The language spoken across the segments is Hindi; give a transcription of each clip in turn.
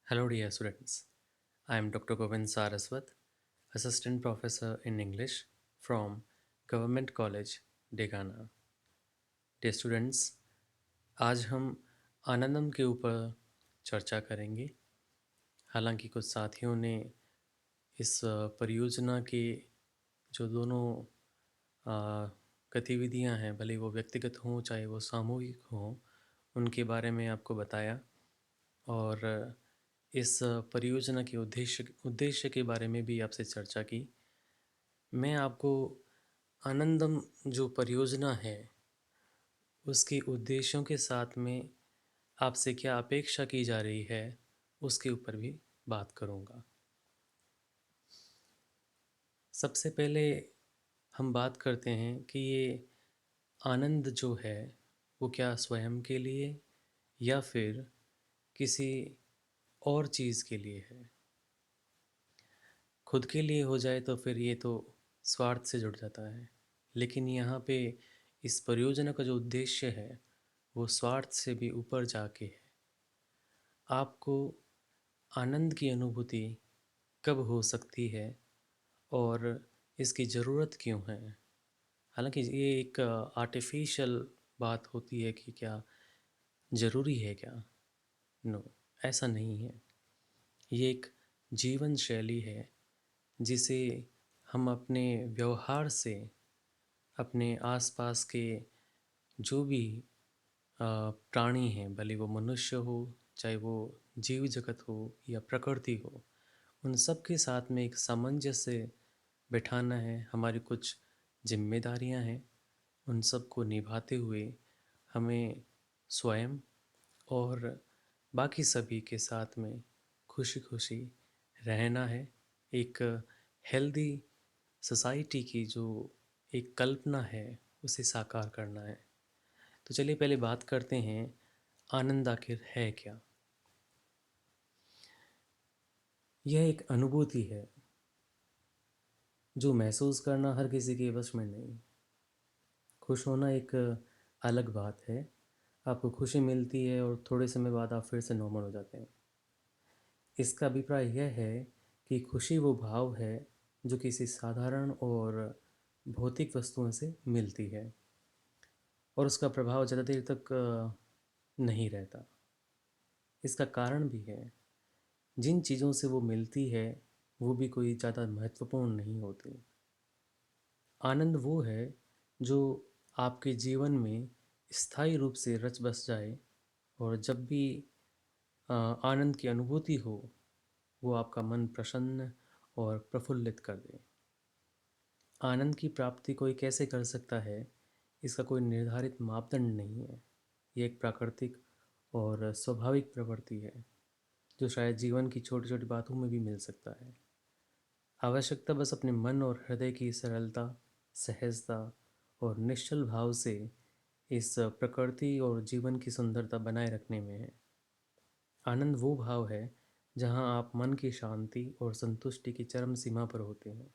Hello, dear students. I am Dr. Govind Saraswat, Assistant Professor in English from Government College, Degana. Dear students, आज हम आनंदम के ऊपर चर्चा करेंगे। हालांकि कुछ साथियों ने इस परियोजना के जो दोनों अ, गतिविधियां हैं, भले वो व्यक्तिगत हों चाहे वो सामूहिक हों, उनके बारे में आपको बताया और इस परियोजना के उद्देश्य के बारे में भी आपसे चर्चा की। मैं आपको आनंदम जो परियोजना है उसके उद्देश्यों के साथ में आपसे क्या अपेक्षा की जा रही है उसके ऊपर भी बात करूँगा। सबसे पहले हम बात करते हैं कि ये आनंद जो है वो क्या स्वयं के लिए या फिर किसी और चीज़ के लिए है। खुद के लिए हो जाए तो फिर ये तो स्वार्थ से जुड़ जाता है, लेकिन यहाँ पे इस परियोजना का जो उद्देश्य है वो स्वार्थ से भी ऊपर जाके है। आपको आनंद की अनुभूति कब हो सकती है और इसकी ज़रूरत क्यों है। हालांकि ये एक आर्टिफिशियल बात होती है कि क्या ज़रूरी है क्या। नो, ऐसा नहीं है। ये एक जीवन शैली है जिसे हम अपने व्यवहार से अपने आसपास के जो भी प्राणी हैं, भले वो मनुष्य हो चाहे वो जीव जगत हो या प्रकृति हो, उन सब के साथ में एक सामंजस्य बिठाना है। हमारी कुछ जिम्मेदारियां हैं, उन सब को निभाते हुए हमें स्वयं और बाकी सभी के साथ में खुशी खुशी रहना है। एक हेल्दी सोसाइटी की जो एक कल्पना है उसे साकार करना है। तो चलिए पहले बात करते हैं आनंद आखिर है क्या। यह एक अनुभूति है जो महसूस करना हर किसी के वश में नहीं। खुश होना एक अलग बात है। आपको खुशी मिलती है और थोड़े समय बाद आप फिर से नॉर्मल हो जाते हैं। इसका अभिप्राय यह है कि खुशी वो भाव है जो किसी साधारण और भौतिक वस्तुओं से मिलती है और उसका प्रभाव ज़्यादा देर तक नहीं रहता। इसका कारण भी है, जिन चीज़ों से वो मिलती है वो भी कोई ज़्यादा महत्वपूर्ण नहीं होती। आनंद वो है जो आपके जीवन में स्थायी रूप से रच बस जाए और जब भी आनंद की अनुभूति हो वो आपका मन प्रसन्न और प्रफुल्लित कर दे। आनंद की प्राप्ति कोई कैसे कर सकता है, इसका कोई निर्धारित मापदंड नहीं है। ये एक प्राकृतिक और स्वाभाविक प्रवृत्ति है जो शायद जीवन की छोटी छोटी बातों में भी मिल सकता है। आवश्यकता बस अपने मन और हृदय की सरलता, सहजता और निश्चल भाव से इस प्रकृति और जीवन की सुंदरता बनाए रखने में है। आनंद वो भाव है जहाँ आप मन की शांति और संतुष्टि की चरम सीमा पर होते हैं।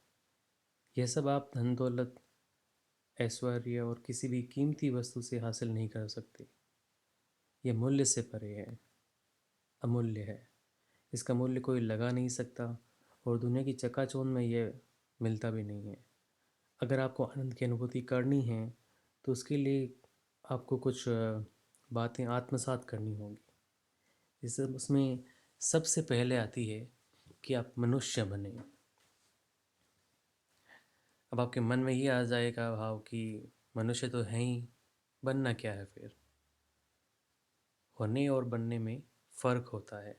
यह सब आप धन दौलत, ऐश्वर्य और किसी भी कीमती वस्तु से हासिल नहीं कर सकते। यह मूल्य से परे है, अमूल्य है। इसका मूल्य कोई लगा नहीं सकता और दुनिया की चकाचौंध में यह मिलता भी नहीं है। अगर आपको आनंद की अनुभूति करनी है तो उसके लिए आपको कुछ बातें आत्मसात करनी होंगी। इस उसमें सबसे पहले आती है कि आप मनुष्य बने। अब आपके मन में ये आ जाएगा भाव कि मनुष्य तो है ही, बनना क्या है फिर। होने और बनने में फ़र्क होता है।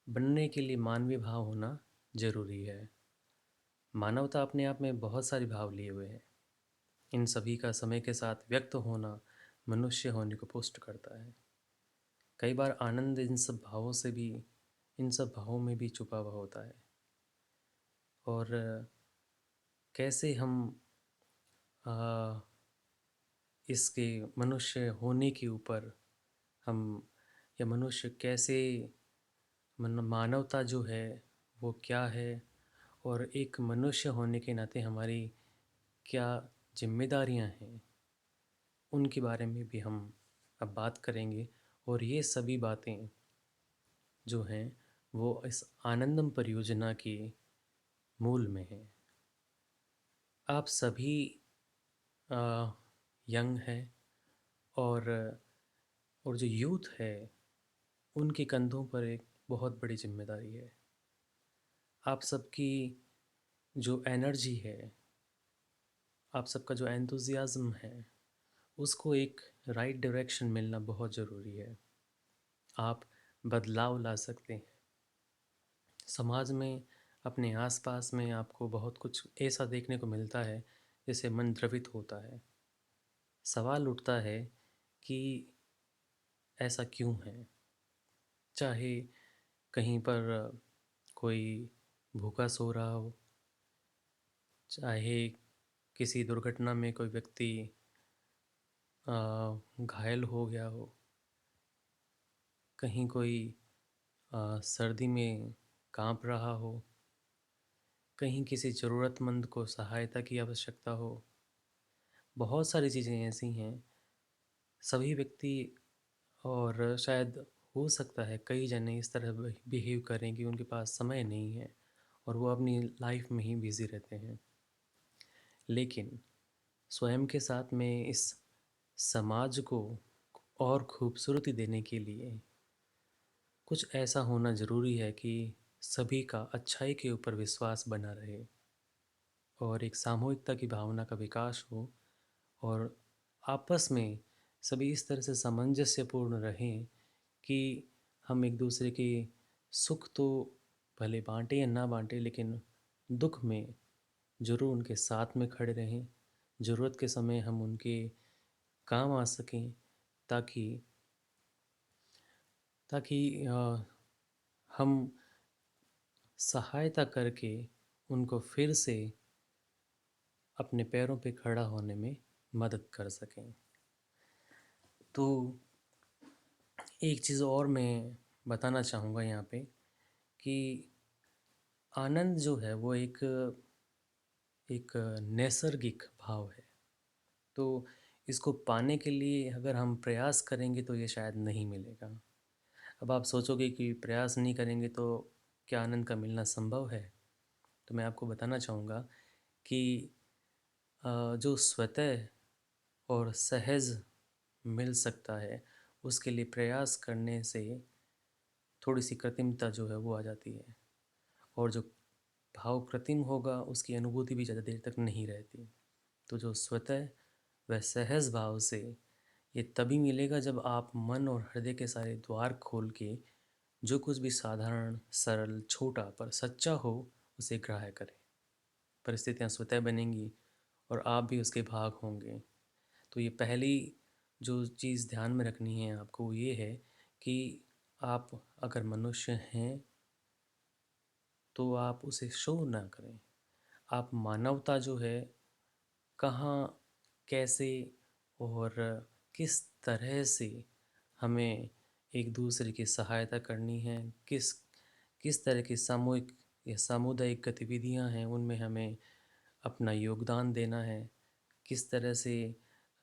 बनने के लिए मानवीय भाव होना जरूरी है। मानवता अपने आप में बहुत सारे भाव लिए हुए है। इन सभी का समय के साथ व्यक्त होना मनुष्य होने को पुष्ट करता है। कई बार आनंद इन सब भावों में भी छुपा हुआ होता है। और कैसे हम आ, इसके मनुष्य होने के ऊपर हम या मनुष्य कैसे मानवता जो है वो क्या है और एक मनुष्य होने के नाते हमारी क्या जिम्मेदारियां हैं, उनके बारे में भी हम अब बात करेंगे। और ये सभी बातें जो हैं वो इस आनंदम परियोजना के मूल में है। आप सभी यंग हैं, और जो यूथ है उनके कंधों पर एक बहुत बड़ी जिम्मेदारी है। आप सबकी जो एनर्जी है, आप सबका जो एंथुजियाज़्म है, उसको एक राइट डायरेक्शन मिलना बहुत ज़रूरी है। आप बदलाव ला सकते हैं समाज में। अपने आसपास में आपको बहुत कुछ ऐसा देखने को मिलता है जिससे मन द्रवित होता है। सवाल उठता है कि ऐसा क्यों है। चाहे कहीं पर कोई भूखा सो रहा हो, चाहे किसी दुर्घटना में कोई व्यक्ति घायल हो गया हो, कहीं कोई सर्दी में कांप रहा हो, कहीं किसी ज़रूरतमंद को सहायता की आवश्यकता हो। बहुत सारी चीज़ें ऐसी हैं। सभी व्यक्ति, और शायद हो सकता है कई जने इस तरह बिहेव करें कि उनके पास समय नहीं है और वो अपनी लाइफ में ही बिज़ी रहते हैं। लेकिन स्वयं के साथ में इस समाज को और खूबसूरती देने के लिए कुछ ऐसा होना ज़रूरी है कि सभी का अच्छाई के ऊपर विश्वास बना रहे और एक सामूहिकता की भावना का विकास हो, और आपस में सभी इस तरह से सामंजस्यपूर्ण रहें कि हम एक दूसरे के सुख तो भले बांटें या ना बांटें, लेकिन दुख में ज़रूर उनके साथ में खड़े रहें। ज़रूरत के समय हम उनके काम आ सकें, ताकि ताकि हम सहायता करके उनको फिर से अपने पैरों पे खड़ा होने में मदद कर सकें। तो एक चीज़ और मैं बताना चाहूँगा यहाँ पे कि आनंद जो है वो एक नैसर्गिक भाव है। तो इसको पाने के लिए अगर हम प्रयास करेंगे तो ये शायद नहीं मिलेगा। अब आप सोचोगे कि प्रयास नहीं करेंगे तो क्या आनंद का मिलना संभव है? तो मैं आपको बताना चाहूँगा कि जो स्वतः और सहज मिल सकता है, उसके लिए प्रयास करने से थोड़ी सी कृत्रिमता जो है वो आ जाती है, और जो भाव कृत्रिम होगा उसकी अनुभूति भी ज़्यादा देर तक नहीं रहती। तो जो स्वतः व सहज भाव से ये तभी मिलेगा जब आप मन और हृदय के सारे द्वार खोल के जो कुछ भी साधारण, सरल, छोटा पर सच्चा हो उसे ग्राह्य करें। परिस्थितियाँ स्वतः बनेंगी और आप भी उसके भाग होंगे। तो ये पहली जो चीज़ ध्यान में रखनी है आपको, वो ये है कि आप अगर मनुष्य हैं तो आप उसे शो ना करें। आप मानवता जो है कहाँ, कैसे और किस तरह से हमें एक दूसरे की सहायता करनी है, किस किस तरह की सामूहिक या सामुदायिक गतिविधियां हैं उनमें हमें अपना योगदान देना है, किस तरह से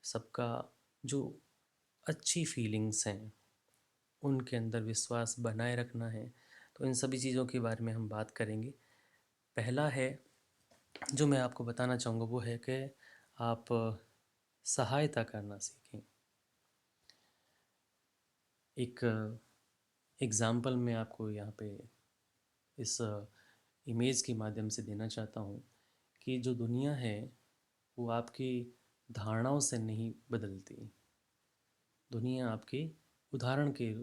सबका जो अच्छी फीलिंग्स हैं उनके अंदर विश्वास बनाए रखना है। तो इन सभी चीज़ों के बारे में हम बात करेंगे। पहला है जो मैं आपको बताना चाहूँगा वो है कि आप सहायता करना सीखें। एक एग्ज़ाम्पल मैं आपको यहाँ पे इस इमेज के माध्यम से देना चाहता हूँ कि जो दुनिया है वो आपकी धारणाओं से नहीं बदलती। दुनिया आपके उदाहरण के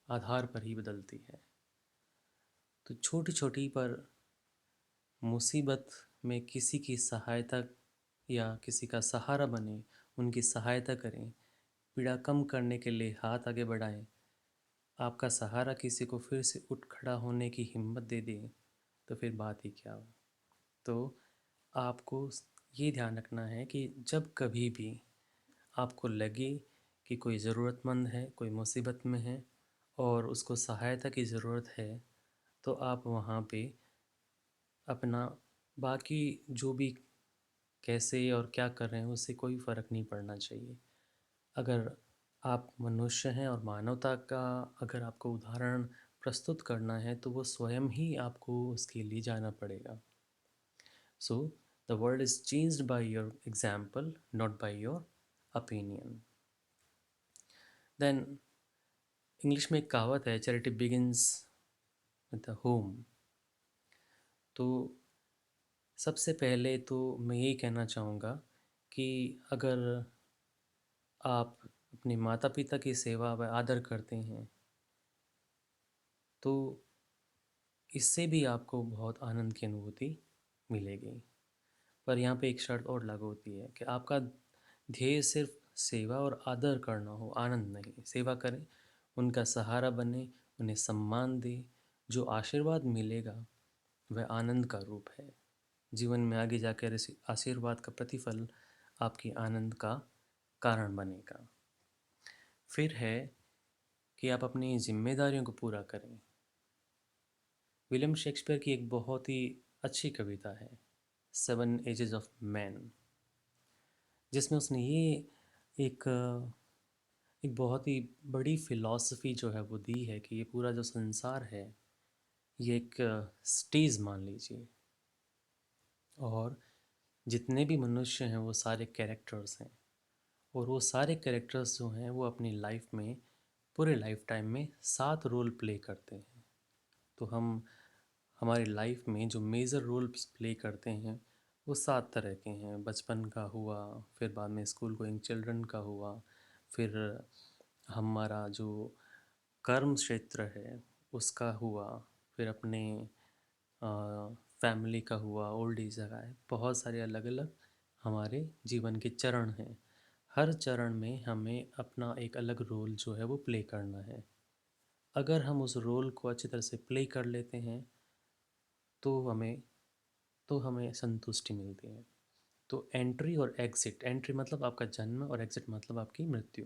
आधार पर ही बदलती है। तो छोटी छोटी पर मुसीबत में किसी की सहायता या किसी का सहारा बने, उनकी सहायता करें, पीड़ा कम करने के लिए हाथ आगे बढ़ाएं। आपका सहारा किसी को फिर से उठ खड़ा होने की हिम्मत दे दे तो फिर बात ही क्या हो। तो आपको ये ध्यान रखना है कि जब कभी भी आपको लगे कि कोई ज़रूरतमंद है, कोई मुसीबत में है और उसको सहायता की ज़रूरत है, तो आप वहाँ पे अपना बाकी जो भी कैसे और क्या कर रहे हैं उससे कोई फ़र्क नहीं पड़ना चाहिए। अगर आप मनुष्य हैं और मानवता का अगर आपको उदाहरण प्रस्तुत करना है तो वो स्वयं ही आपको उसके लिए जाना पड़ेगा। So the world is changed by your example, not by your opinion. Then English में एक कहावत है, charity begins with the home. तो सबसे पहले तो मैं यही कहना चाहूँगा कि अगर आप अपने माता पिता की सेवा व आदर करते हैं तो इससे भी आपको बहुत आनंद की अनुभूति मिलेगी। पर यहाँ पे एक शर्त और लागू होती है कि आपका ध्येय सिर्फ सेवा और आदर करना हो, आनंद नहीं। सेवा करें, उनका सहारा बने, उन्हें सम्मान दें। जो आशीर्वाद मिलेगा वह आनंद का रूप है। जीवन में आगे जाकर इस आशीर्वाद का प्रतिफल आपकी आनंद का कारण बनेगा। फिर है कि आप अपनी जिम्मेदारियों को पूरा करें। विलियम शेक्सपियर की एक बहुत ही अच्छी कविता है, सेवन एजेस ऑफ मैन, जिसमें उसने ये एक एक बहुत ही बड़ी फिलॉसफी जो है वो दी है कि ये पूरा जो संसार है ये एक स्टेज मान लीजिए, और जितने भी मनुष्य हैं वो सारे कैरेक्टर्स हैं, और वो सारे कैरेक्टर्स जो हैं वो अपनी लाइफ में, पूरे लाइफ टाइम में 7 रोल प्ले करते हैं। तो हम हमारी लाइफ में जो मेजर रोल्स प्ले करते हैं वो 7 तरह के हैं। बचपन का हुआ, फिर बाद में स्कूल गोइंग चिल्ड्रन का हुआ, फिर हमारा जो कर्म क्षेत्र है उसका हुआ, फिर अपने फैमिली का हुआ, ओल्ड एज का है। बहुत सारे अलग अलग हमारे जीवन के चरण हैं। हर चरण में हमें अपना एक अलग रोल जो है वो प्ले करना है। अगर हम उस रोल को अच्छी तरह से प्ले कर लेते हैं तो हमें संतुष्टि मिलती है। तो एंट्री और एग्ज़िट, एंट्री मतलब आपका जन्म और एग्ज़िट मतलब आपकी मृत्यु।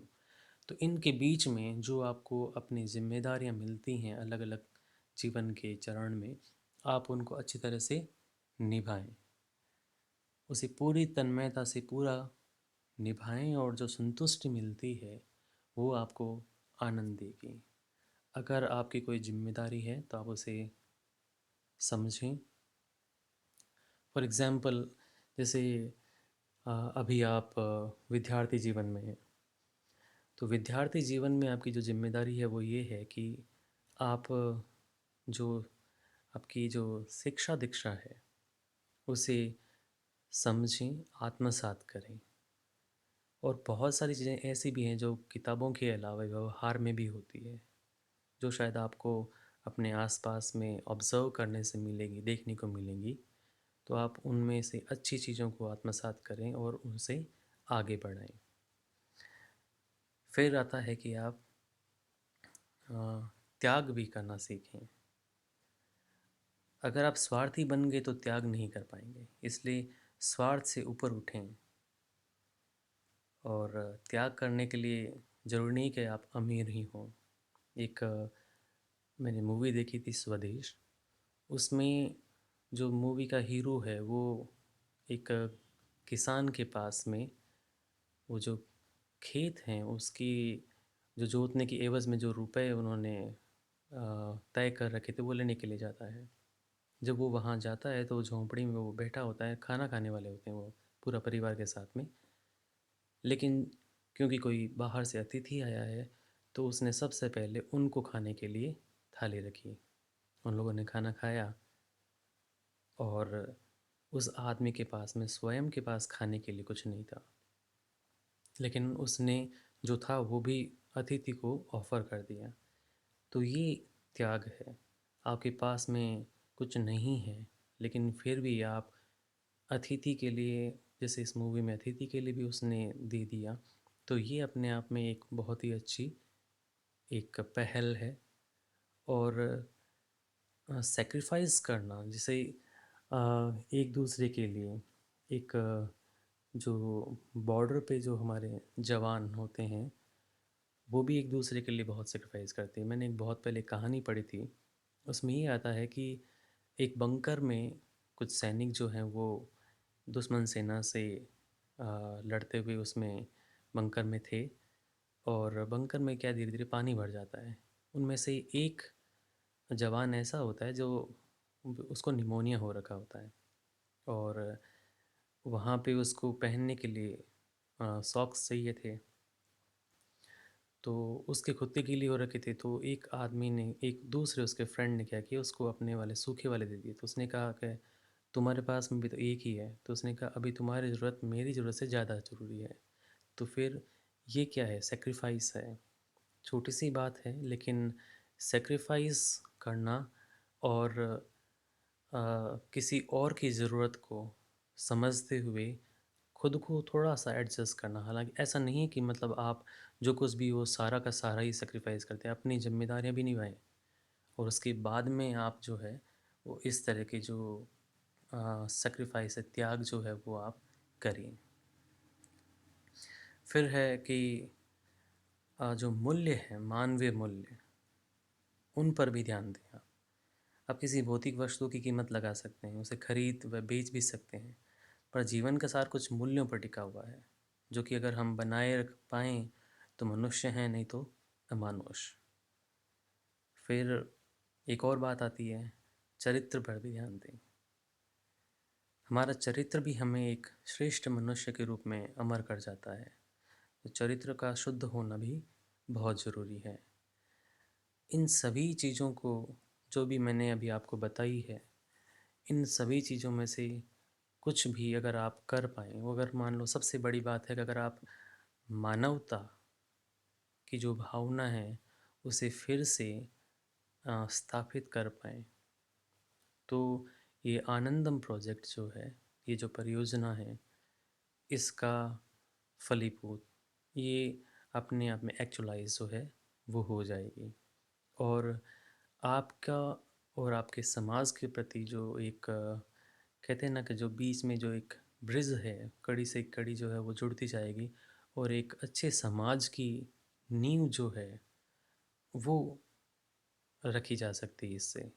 तो इनके बीच में जो आपको अपनी जिम्मेदारियां मिलती हैं अलग अलग जीवन के चरण में, आप उनको अच्छी तरह से निभाएं, उसे पूरी तन्मयता से पूरा निभाएं, और जो संतुष्टि मिलती है वो आपको आनंद देगी। अगर आपकी कोई जिम्मेदारी है तो आप उसे समझें। फॉर एग्ज़ाम्पल, जैसे अभी आप विद्यार्थी जीवन में हैं, तो विद्यार्थी जीवन में आपकी जो जिम्मेदारी है वो ये है कि आप जो आपकी जो शिक्षा दीक्षा है उसे समझें, आत्मसात करें। और बहुत सारी चीज़ें ऐसी भी हैं जो किताबों के अलावा व्यवहार में भी होती है, जो शायद आपको अपने आसपास में ऑब्ज़र्व करने से मिलेगी, देखने को मिलेंगी। तो आप उनमें से अच्छी चीज़ों को आत्मसात करें और उनसे आगे बढ़ाएं। फिर आता है कि आप त्याग भी करना सीखें। अगर आप स्वार्थी बन गए तो त्याग नहीं कर पाएंगे, इसलिए स्वार्थ से ऊपर उठें। और त्याग करने के लिए ज़रूरी नहीं कि आप अमीर ही हों। एक मैंने मूवी देखी थी स्वदेश, उसमें जो मूवी का हीरो है वो एक किसान के पास में वो जो खेत हैं उसकी जो जोतने की एवज़ में जो रुपए उन्होंने तय कर रखे थे वो लेने के लिए जाता है। जब वो वहाँ जाता है तो झोंपड़ी में वो बैठा होता है, खाना खाने वाले होते हैं वो पूरा परिवार के साथ में। लेकिन क्योंकि कोई बाहर से अतिथि आया है तो उसने सबसे पहले उनको खाने के लिए थाली रखी। उन लोगों ने खाना खाया, और उस आदमी के पास में स्वयं के पास खाने के लिए कुछ नहीं था, लेकिन उसने जो था वो भी अतिथि को ऑफ़र कर दिया। तो ये त्याग है। आपके पास में कुछ नहीं है लेकिन फिर भी आप अतिथि के लिए, जैसे इस मूवी में अतिथि के लिए भी उसने दे दिया। तो ये अपने आप में एक बहुत ही अच्छी एक पहल है। और सैक्रिफाइस करना, जैसे एक दूसरे के लिए, एक जो बॉर्डर पे जो हमारे जवान होते हैं वो भी एक दूसरे के लिए बहुत सेक्रीफाइस करते हैं। मैंने एक बहुत पहले कहानी पढ़ी थी, उसमें ये आता है कि एक बंकर में कुछ सैनिक जो हैं वो दुश्मन सेना से लड़ते हुए उसमें बंकर में थे, और बंकर में क्या धीरे धीरे पानी भर जाता है। उनमें से एक जवान ऐसा होता है जो उसको निमोनिया हो रखा होता है, और वहाँ पे उसको पहनने के लिए सॉक्स चाहिए थे। तो उसके खुद के गीले हो रखे थे, तो एक आदमी ने, एक दूसरे उसके फ्रेंड ने क्या किया, उसको अपने वाले सूखे वाले दे दिए। तो उसने कहा कि तुम्हारे पास में भी तो एक ही है। तो उसने कहा अभी तुम्हारी ज़रूरत मेरी ज़रूरत से ज़्यादा ज़रूरी है। तो फिर ये क्या है? सेक्रीफाइस है। छोटी सी बात है, लेकिन सेक्रीफाइस करना और किसी और की ज़रूरत को समझते हुए खुद को थोड़ा सा एडजस्ट करना। हालांकि ऐसा नहीं है कि मतलब आप जो कुछ भी वो सारा का सारा ही सेक्रीफाइस करते हैं, अपनी जिम्मेदारियां भी निभाएं, और उसके बाद में आप जो है वो इस तरह के जो सेक्रीफाइस है, त्याग जो है वो आप करें। फिर है कि जो मूल्य है, मानवीय मूल्य, उन पर भी ध्यान दें आप किसी भौतिक वस्तु की कीमत लगा सकते हैं, उसे खरीद व बेच भी सकते हैं, पर जीवन का सार कुछ मूल्यों पर टिका हुआ है, जो कि अगर हम बनाए रख पाएँ तो मनुष्य हैं, नहीं तो अमानुष। फिर एक और बात आती है, चरित्र पर भी ध्यान दें। हमारा चरित्र भी हमें एक श्रेष्ठ मनुष्य के रूप में अमर कर जाता है। तो चरित्र का शुद्ध होना भी बहुत ज़रूरी है। इन सभी चीज़ों को, जो भी मैंने अभी आपको बताई है, इन सभी चीज़ों में से कुछ भी अगर आप कर पाएँ, वो अगर मान लो, सबसे बड़ी बात है कि अगर आप मानवता की जो भावना है उसे फिर से स्थापित कर पाएँ, तो ये आनंदम प्रोजेक्ट जो है, ये जो परियोजना है, इसका फलीभूत, ये अपने आप में एक्चुअलाइज जो है वो हो जाएगी। और आपका और आपके समाज के प्रति जो एक कहते हैं ना कि जो बीच में जो एक ब्रिज है, कड़ी से कड़ी जो है वो जुड़ती जाएगी, और एक अच्छे समाज की नींव जो है वो रखी जा सकती है इससे।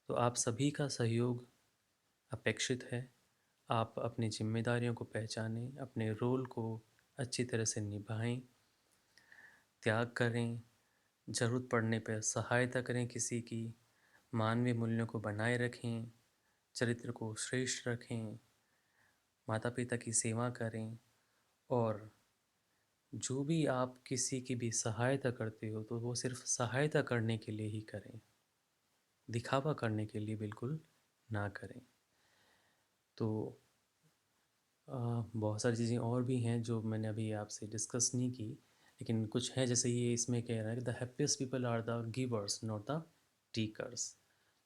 तो आप सभी का सहयोग अपेक्षित है। आप अपनी जिम्मेदारियों को पहचानें, अपने रोल को अच्छी तरह से निभाएं, त्याग करें, ज़रूरत पड़ने पर सहायता करें किसी की, मानवीय मूल्यों को बनाए रखें, चरित्र को श्रेष्ठ रखें, माता पिता की सेवा करें, और जो भी आप किसी की भी सहायता करते हो तो वो सिर्फ सहायता करने के लिए ही करें, दिखावा करने के लिए बिल्कुल ना करें। तो बहुत सारी चीज़ें और भी हैं जो मैंने अभी आपसे डिस्कस नहीं की, लेकिन कुछ है, जैसे ये इसमें कह रहा है कि the happiest people are the givers not the takers.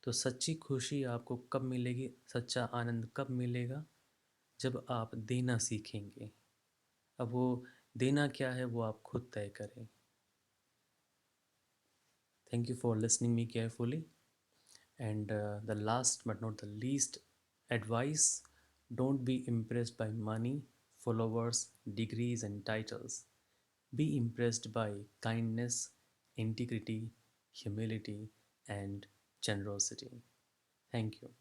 तो सच्ची खुशी आपको कब मिलेगी, सच्चा आनंद कब मिलेगा? जब आप देना सीखेंगे। अब वो देना क्या है वो आप खुद तय करें। Thank you for listening me carefully. And the last but not the least advice, don't be impressed by money, followers, degrees, and titles. Be impressed by kindness, integrity, humility, and generosity. Thank you.